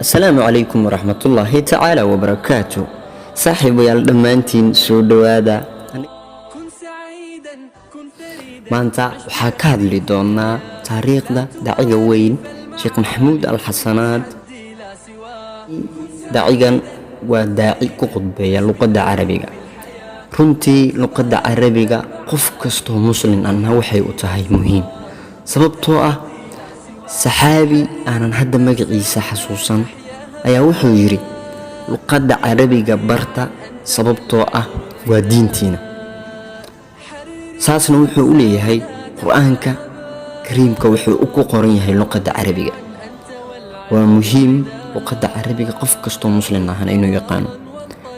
السلام عليكم ورحمة الله تعالى وبركاته. صاحب يالدمانتين سو دوادا maanta waxaa ka hadli doonaa taariikhda daciga weyn Sheekh Maxamuud Al-Xasanaad. dacigan waa daaci ku khudbeeya luqadda Carabiga. runtii luqadda Carabiga qof kastoo muslim ah waxay u tahay muhiim, sababtoo ah saxaabi aanan hadda magaciisa xasuusan ayaa wuxuu yiri luqadda Carabiga barta sababtoo ah waa diintiina. saasna wuxuu u leeyahay quraanka kariimka wuxuu ku qoran yahay luqadda Carabiga. waa muhiim luqadda Carabiga qof kastoo muslim ah inuu yaqaan.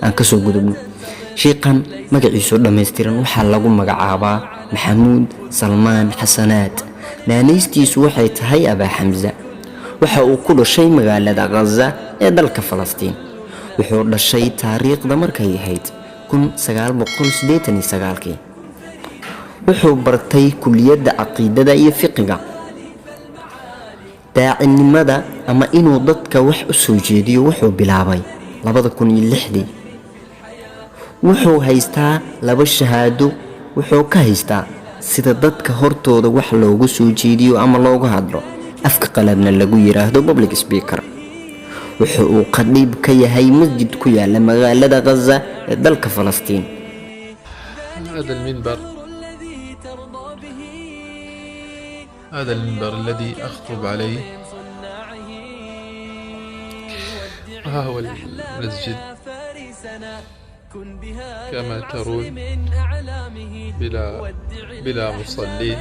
aan ka soo gudubno sheekhan magaciisa dhameystiran waxaa lagu magacaabaa Maxamuud Salmaan Xasanaad. naanaystiisu waxay tahay Aba Xamza. waxa uu ku dhashay magaalada Gaza ee dalka Falastiin. wuxuu dhashay taariikhda markay ahayd 1989. wuxuu bartay kulliyadda caqiidada iyo fiqiga. daacinimada ama inuu dadka wax u soo jeediyo wuxuu bilaabay 2006. wuxuu haystaa 2 shahaado. wuxuu ka haystaa sida dadka hortooda wax loogu soo jeediyo ama loogu hadlo, afka qalabna lagu yiraahdo public speaker. wuxuu qadiib ka yahay masjid ku yaala magaalada Gaza ee dalka Falastiin. هذا المنبر الذي أخطب عليه، ها هو المسجد كما ترون بلا مصلين.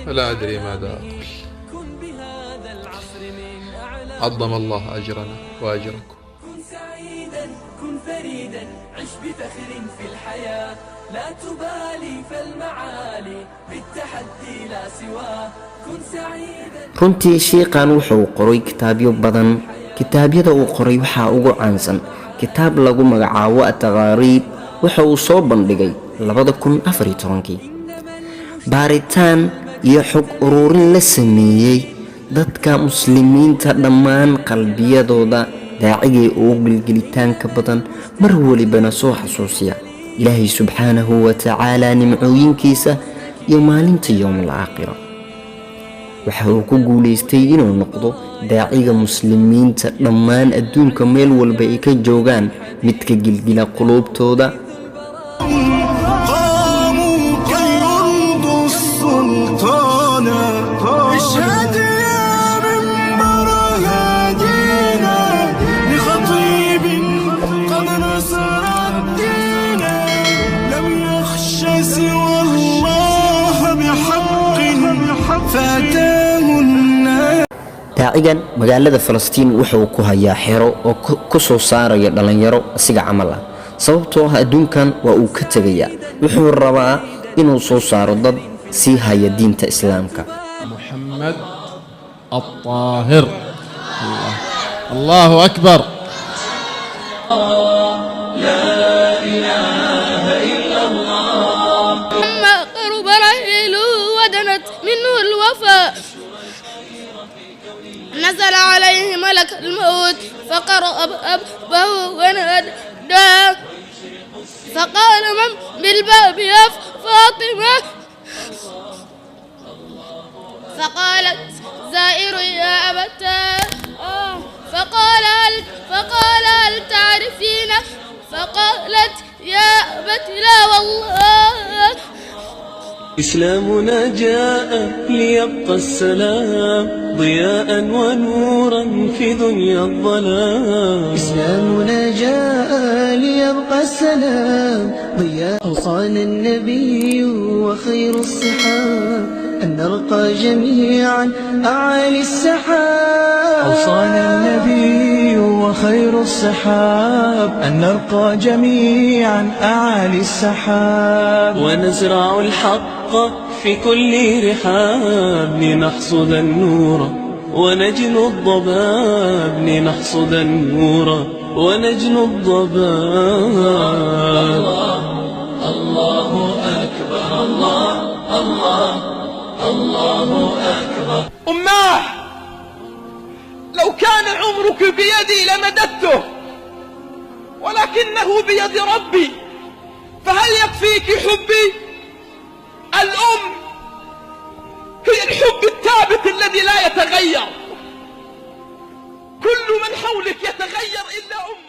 فلا أدري ماذا أقول. عظم الله أجرنا وأجركم. كن سعيدا كن فريدا عش بفخر في الحياة، لا تبالي فالمعالي بالتحدي لا سواه. كن سعيدا. runtii sheekhan wuxuu qoray kitaabyo badan. kitaabyada uu qoray waxaa ugu caansan kitaab lagu magacaabo At-Taqaariib. waxa uu soo bandhigay 2014. baaritaan iyo xog ururin la sameeyay dadka muslimiinta dhammaan qalbiyadooda daacigay ugu gilgilitaanka badan mar walibana soo xasuusiya ilaahay subxaanahu wa ta'aala nimcooyinkiisa iyo maalinta yawmul aakhira. waxa uu ku guuleystay inuu noqdo daaciga muslimiinta dhammaan adduunka meel walba ay ka joogaan mid ka gilgila qulubtooda. daacigan magaalada Falastiin wuxuu ku hayaa xero oo ku soo saaraya dhalinyaro asiga camal ah, sababtoo ah adduunkan waa uu ka tagayaa. wuxuu rabaa inuu soo saaro dad si haya diinta islaamka. محمد الطاهر. الله أكبر. لا إله إلا الله. لما قرب رحيل ودنت منه الوفاء نزل عليه ملك الموت فقرأ أبه ونادى فقال من بالباب يا فاطمة؟ فقالت زائر يا أبتاه. فقال هل تعرفين؟ فقالت يا أبت لا والله. إسلامنا جاء ليبقى السلام ضياء ونورا في دنيا الظلام. إسلامنا جاء ليبقى السلام ضياء. أوصانا النبي وخير الصحاب أن نرقى جميعا أعالي السحاب. أوصانا النبي وخير الصحاب أن نرقى جميعا أعالي السحاب. ونزرع الحق في كل رحاب لنحصد النور ونجنو الضباب. لنحصد النور ونجنو الضباب. الله أكبر. الله الله الله أكبر. أماه كان عمرك بيدي لمددته، ولكنه بيد ربي، فهل يكفيك حبي؟ الأم هي الحب الثابت الذي لا يتغير، كل من حولك يتغير إلا أمك.